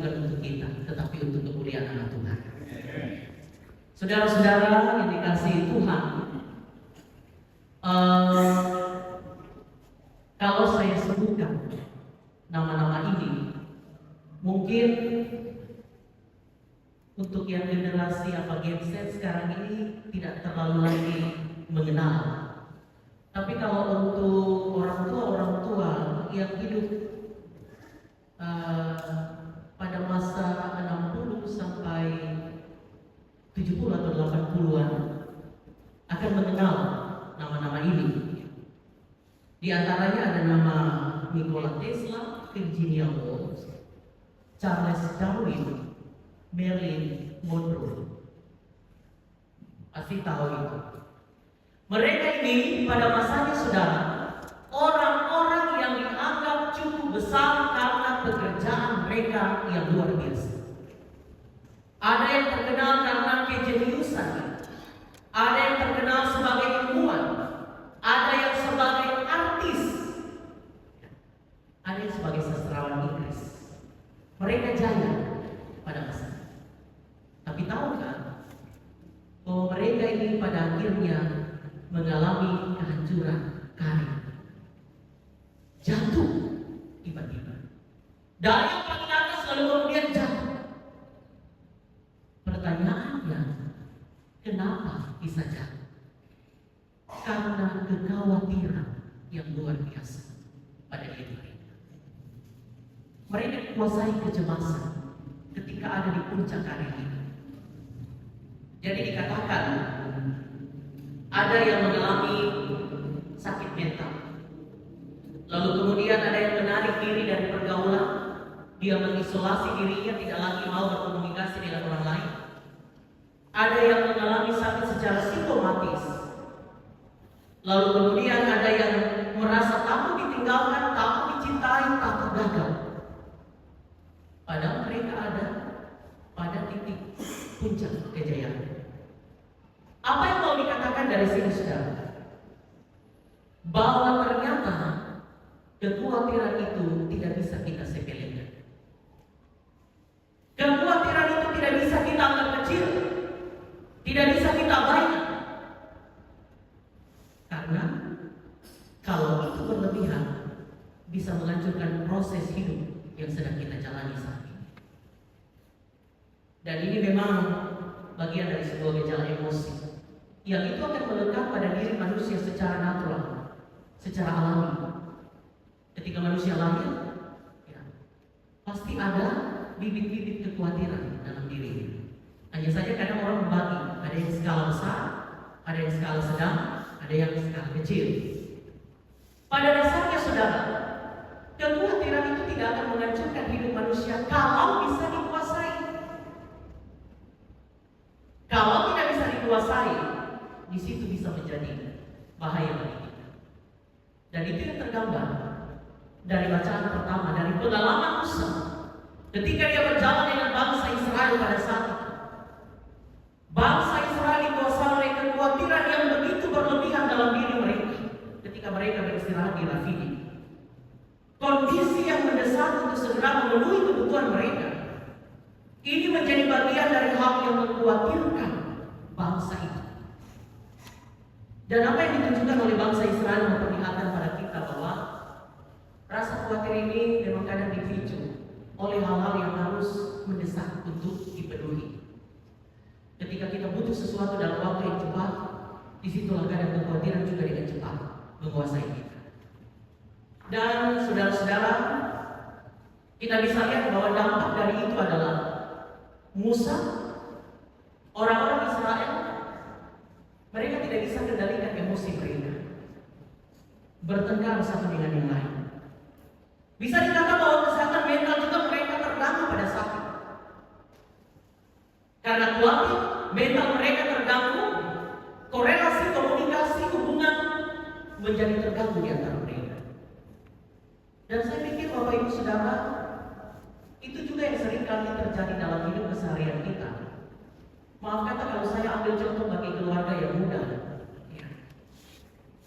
bukan untuk kita, tetapi untuk kemuliaan nama Tuhan. Saudara-saudara yang dikasihi Tuhan, kalau saya sebutkan nama-nama ini, mungkin untuk yang generasi Gen Z sekarang ini tidak terlalu lagi mengenal. Tapi kalau untuk orang tua yang hidup pada masa 60 sampai 70 atau 80-an akan mengenal nama-nama ini. Di antaranya ada nama Nikola Tesla, Virginia Woolf, Charles Darwin, Marilyn Monroe. Pasti tahu itu. Mereka ini pada masanya saudara, orang-orang yang dianggap cukup besar karena pekerjaan mereka yang luar biasa. Ada yang terkenal karena kejeniusan, ada yang terkenal sebagai ilmuwan, ada yang sebagai artis, ada yang sebagai sastrawan Inggris. Mereka jaya pada masanya. Tapi tahukah bahwa mereka ini pada akhirnya mengalami kehancuran karir, jatuh tiba-tiba dari yang paling atas lalu kemudian jatuh. Pertanyaannya, kenapa bisa jatuh? Karena kekhawatiran yang luar biasa pada diri mereka. Mereka dikuasai kecemasan ketika ada di puncak karir itu. Jadi dikatakan ada yang mengalami sakit mental, lalu kemudian ada yang menarik diri dari pergaulan, dia mengisolasi dirinya, tidak lagi mau berkomunikasi dengan orang lain. Ada yang mengalami sakit secara psikomatis, lalu kemudian ada yang merasa takut ditinggalkan, takut dicintai, takut gagal. Padahal mereka ada pada titik puncak kejayaan. Apa yang mau dikatakan dari sini saudara? Bahwa ternyata kekhawatiran itu tidak bisa kita sepelekan. Kekhawatiran itu tidak bisa kita anggap kecil, tidak bisa kita abaikan. Karena kalau itu berlebihan, bisa menghancurkan proses hidup yang sedang kita jalani saat ini. Dan ini memang bagian dari sebuah gejala emosi yang itu akan melekat pada diri manusia secara natural, secara alami. Ketika manusia lahir, ya, pasti ada bibit-bibit kekhawatiran dalam diri. Hanya saja kadang orang membagi, ada yang skala besar, ada yang skala sedang, ada yang skala kecil. Pada dasarnya saudara, kekhawatiran itu tidak akan menghancurkan hidup manusia kalau bisa dikuasai. Kalau tidak bisa dikuasai, di situ bisa menjadi bahaya bagi kita. Dan itu yang tergambar dari bacaan pertama, dari pengalaman Musa ketika dia berjalan dengan bangsa Israel pada saat itu. Bangsa Israel dikuasai oleh kekhawatiran yang begitu berlebihan dalam diri mereka ketika mereka beristirahat di Rafidim. Kondisi yang mendesak untuk segera memenuhi kebutuhan mereka. Ini menjadi bagian dari hal yang mengkhawatirkan bangsa itu. Dan apa yang ditunjukkan oleh bangsa Israel memperlihatkan pada kita bahwa rasa khawatir ini memang kadang dipicu oleh hal-hal yang harus mendesak untuk dipenuhi. Ketika kita butuh sesuatu dalam waktu yang cepat, disitulah kadang kekhawatiran juga dengan cepat menguasai kita. Dan saudara-saudara, kita bisa lihat bahwa dampak dari itu adalah Musa, orang-orang Israel, mereka tidak bisa kendalikan emosi mereka, bertengkar satu dengan yang lain. Bisa dikatakan bahwa kesehatan mental juga mereka terganggu pada saat itu. Karena khawatir, mental mereka terganggu, korelasi komunikasi hubungan menjadi terganggu di antara mereka. Dan saya pikir Bapak Ibu Saudara, itu juga yang sering kali terjadi dalam hidup keseharian kita. Maaf kata kalau saya ambil contoh bagi keluarga yang muda, ya.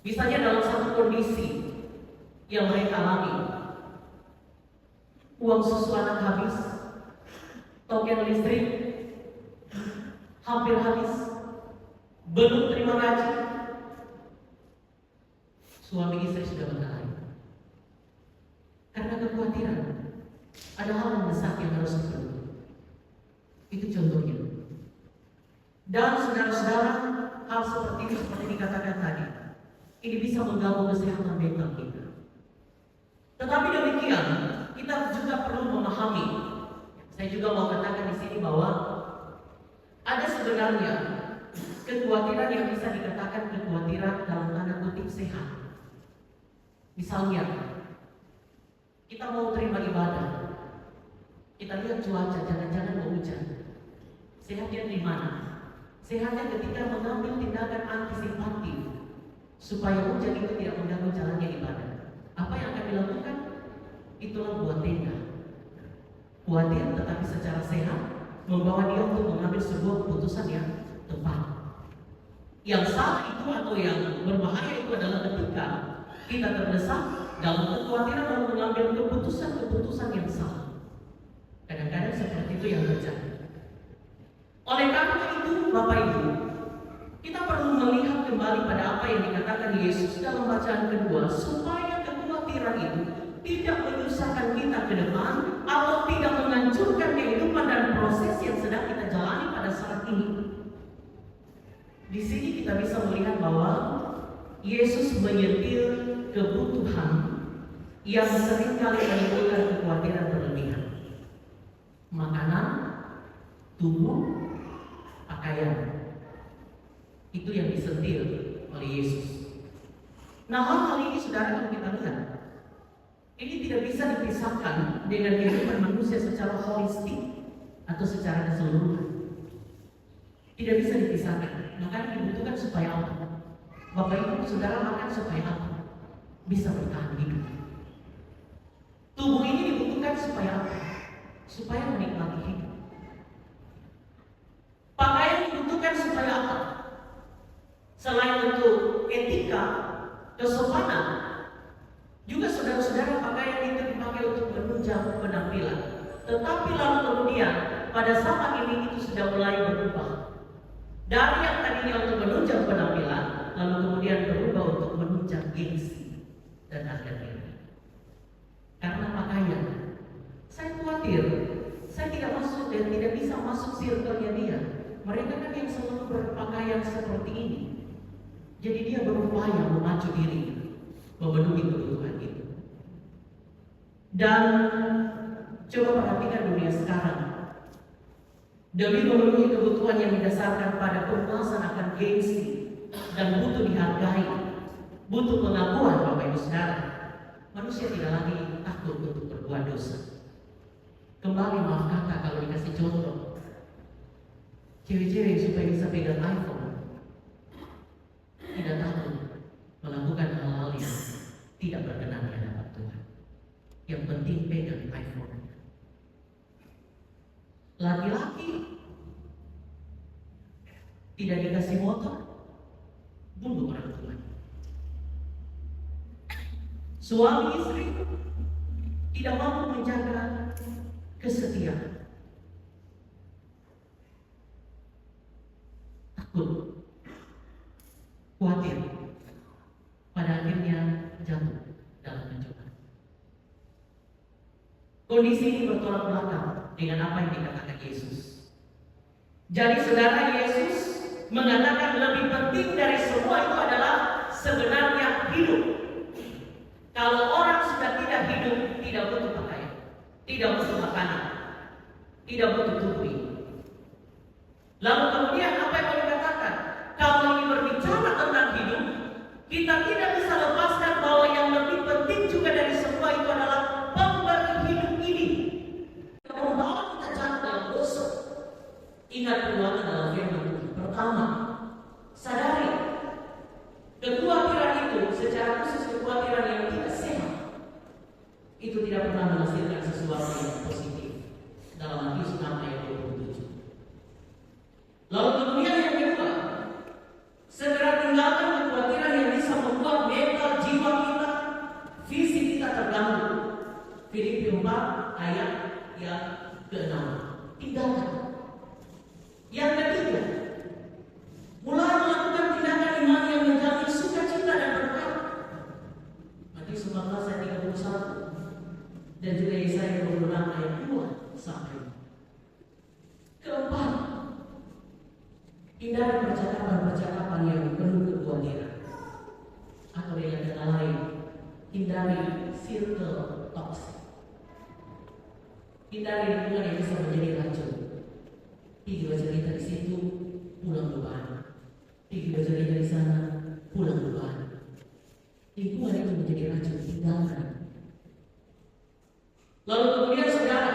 Misalnya dalam satu kondisi yang mereka alami, uang susu anak habis, token listrik hampir habis, belum terima gaji, suami istri sudah berkelahi karena kekhawatiran ada hal mendesak yang harus dipenuhi. Itu contohnya. Dan saudara-saudara, hal seperti ini seperti dikatakan tadi, ini bisa mengganggu kesehatan mental kita. Tetapi demikian, kita juga perlu memahami. Saya juga mau katakan di sini bahwa ada sebenarnya kekhawatiran yang bisa dikatakan kekhawatiran dalam tanda kutip sehat. Misalnya, kita mau terima ibadah, kita lihat cuaca, jangan-jangan mau hujan. Sehatnya di mana? Sehatnya ketika mengambil tindakan antisipatif supaya hujan itu tidak mengganggu jalannya ibadah. Apa yang akan dilakukan? Itulah buat tenda. Khawatir tetapi secara sehat membawa dia untuk mengambil sebuah keputusan yang tepat. Yang salah itu atau yang berbahaya itu adalah ketika kita terdesak dalam kekhawatiran lalu mengambil keputusan-keputusan yang salah. Kadang-kadang seperti itu yang terjadi. Oleh karena itu, Bapak Ibu, kita perlu melihat kembali pada apa yang dikatakan Yesus dalam bacaan kedua, supaya kekhawatiran itu tidak menyusahkan kita ke depan atau tidak menghancurkan kehidupan dan proses yang sedang kita jalani pada saat ini. Di sini kita bisa melihat bahwa Yesus menyentil kebutuhan yang seringkali menimbulkan kekhawatiran berlebihan. Makanan, tubuh, pakaian. Itu yang disentil oleh Yesus. Nah, hal ini saudara, kalau kita lihat, ini tidak bisa dipisahkan dengan kehidupan manusia secara holistik atau secara keseluruhan. Tidak bisa dipisahkan. Maka dibutuhkan supaya apa? Bapak Ibu saudara makan supaya apa? Bisa bertahan hidup. Tubuh ini dibutuhkan supaya apa? Supaya menikmati hidup. Pakaian dibutuhkan supaya apa? Selain untuk etika, kesopanan, juga saudara-saudara pakaian itu dipakai untuk menunjang penampilan. Tetapi lalu kemudian pada zaman ini itu sudah mulai berubah. Dari yang tadinya untuk menunjang penampilan, lalu kemudian berubah untuk menunjang gengsi dan harga diri. Karena pakaian, saya khawatir, saya tidak masuk dan tidak bisa masuk circle-nya dia. Mereka kan yang selalu berpakaian seperti ini. Jadi dia berupaya memacu diri, memenuhi kebutuhan itu. Dan coba perhatikan dunia sekarang. Demi memenuhi kebutuhan yang didasarkan pada kepuasan akan gengsi dan butuh dihargai, butuh pengakuan Bapak Ibu Saudara, manusia tidak lagi takut untuk berbuat dosa. Kembali maaf kata kalau dikasih contoh, cewek-cewek supaya bisa pegang iPhone tidak takut melakukan hal-hal yang tidak berkenan di hadapan Tuhan. Yang penting pegang iPhone. Laki-laki tidak dikasih motor, bunuh orang tua. Suami istri tidak mampu menjaga kesetiaan, takut, khawatir, pada akhirnya jatuh dalam pencobaan. Kondisi ini bertolak belakang dengan apa yang dikatakan Yesus. Jadi saudara, Yesus mengatakan lebih penting dari semua itu adalah sebenarnya hidup. Kalau orang sudah tidak hidup, tidak butuh pakaian, tidak butuh makanan, tidak butuh tubuh ini. Lalu kemudian apa yang mau dikatakan? Kalau ini berbicara tentang hidup, kita tidak bisa lepaskan bahwa yang lebih penting juga dari semua itu adalah pemberi hidup ini. Membawa kita jatuh dalam dosa. Ingat perbuatan dalam firman Tuhan. Pertama, sadari kekhawatiran itu, secara khusus kekhawatiran yang tidak sehat, itu tidak pernah menghasilkan sesuatu yang positif. Dalam Matius 6 ayat 27. Lalu kemudian yang kedua, segera tinggalkan kekhawatiran yang bisa membuat mental jiwa kita, fisik kita terganggu. Filipi 4 ayat yang ke-6. tinggalkan. Yang ketiga, mulai melakukan tindakan iman yang menjamin sukacita dan berkat. Matius 14 ayat 31 dan juga Yesaya 26 ayat 2 sampai. Keempat, hindari percakapan-percakapan yang penuh kekhawatiran. Atau dengan kata lain, hindari circle toxic. Hindari lingkungan yang bisa menjadi racun. Pergi bercerita di situ, pulang beban. Pergi bercerita di sana, pulang beban. Lingkungan itu menjadi racun, tinggalkan. Lalu kemudian saudara,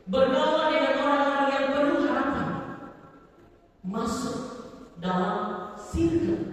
bergaul dengan orang-orang yang penuh harapan. Masuk dalam circle